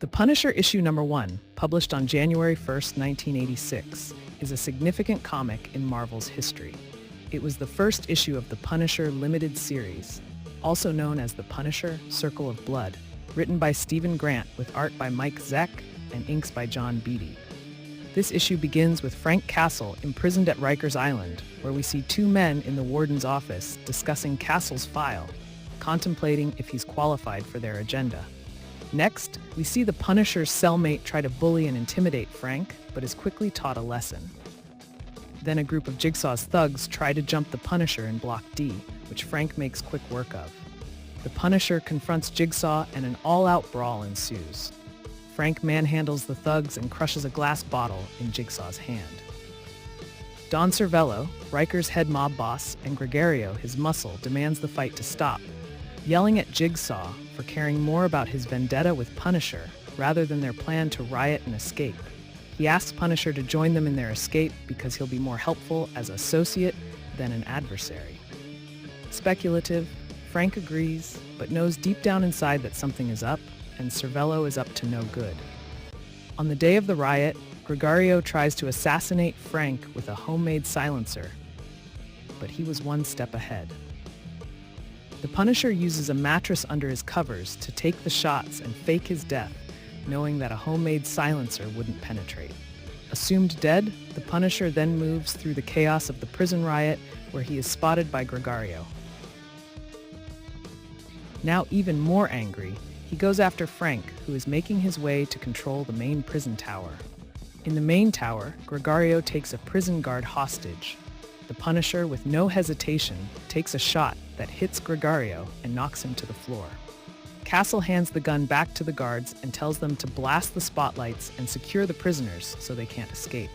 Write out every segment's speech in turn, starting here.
The Punisher issue number 1, published on January 1st, 1986, is a significant comic in Marvel's history. It was the first issue of the Punisher limited series, also known as The Punisher: Circle of Blood, written by Stephen Grant with art by Mike Zeck and inks by John Beatty. This issue begins with Frank Castle imprisoned at Rikers Island, where we see two men in the warden's office discussing Castle's file, contemplating if he's qualified for their agenda. Next, we see the Punisher's cellmate try to bully and intimidate Frank, but is quickly taught a lesson. Then a group of Jigsaw's thugs try to jump the Punisher in Block D, which Frank makes quick work of. The Punisher confronts Jigsaw and an all-out brawl ensues. Frank manhandles the thugs and crushes a glass bottle in Jigsaw's hand. Don Cervello, Riker's head mob boss, and Gregario, his muscle, demands the fight to stop, yelling at Jigsaw for caring more about his vendetta with Punisher rather than their plan to riot and escape. He asks Punisher to join them in their escape because he'll be more helpful as associate than an adversary. Speculative, Frank agrees, but knows deep down inside that something is up, and Cervello is up to no good. On the day of the riot, Gregario tries to assassinate Frank with a homemade silencer, but he was one step ahead. The Punisher uses a mattress under his covers to take the shots and fake his death, knowing that a homemade silencer wouldn't penetrate. Assumed dead, the Punisher then moves through the chaos of the prison riot, where he is spotted by Gregario. Now even more angry, he goes after Frank, who is making his way to control the main prison tower. In the main tower, Gregario takes a prison guard hostage. The Punisher, with no hesitation, takes a shot that hits Gregario and knocks him to the floor. Castle hands the gun back to the guards and tells them to blast the spotlights and secure the prisoners so they can't escape.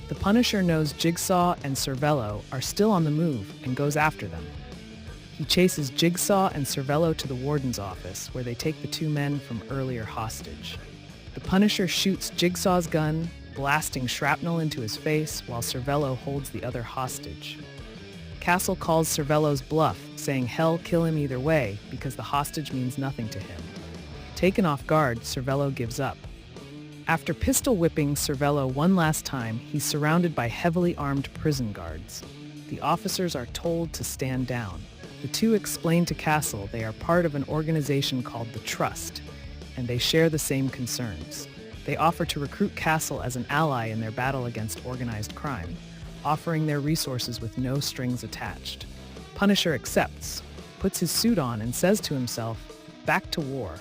The Punisher knows Jigsaw and Cervello are still on the move and goes after them. He chases Jigsaw and Cervello to the warden's office, where they take the two men from earlier hostage. The Punisher shoots Jigsaw's gun, blasting shrapnel into his face while Cervello holds the other hostage. Castle calls Cervello's bluff, saying hell kill him either way because the hostage means nothing to him. Taken off guard, Cervello gives up. After pistol whipping Cervello one last time, he's surrounded by heavily armed prison guards. The officers are told to stand down. The two explain to Castle they are part of an organization called the Trust, and they share the same concerns. They offer to recruit Castle as an ally in their battle against organized crime, offering their resources with no strings attached. Punisher accepts, puts his suit on, and says to himself, "Back to war."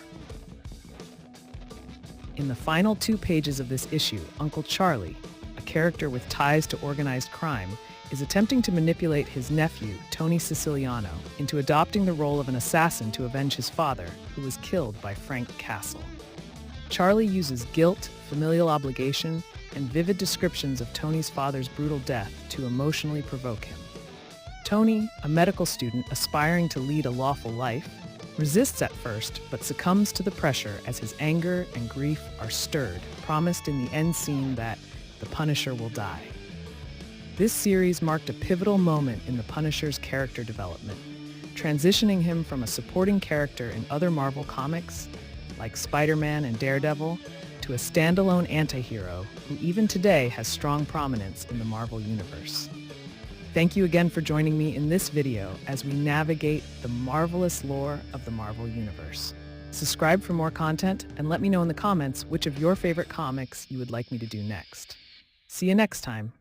In the final 2 pages of this issue, Uncle Charlie, a character with ties to organized crime, is attempting to manipulate his nephew, Tony Siciliano, into adopting the role of an assassin to avenge his father, who was killed by Frank Castle. Charlie uses guilt, familial obligation, and vivid descriptions of Tony's father's brutal death to emotionally provoke him. Tony, a medical student aspiring to lead a lawful life, resists at first but succumbs to the pressure as his anger and grief are stirred, promised in the end scene that the Punisher will die. This series marked a pivotal moment in the Punisher's character development, transitioning him from a supporting character in other Marvel comics, like Spider-Man and Daredevil, to a standalone anti-hero who even today has strong prominence in the Marvel Universe. Thank you again for joining me in this video as we navigate the marvelous lore of the Marvel Universe. Subscribe for more content and let me know in the comments which of your favorite comics you would like me to do next. See you next time.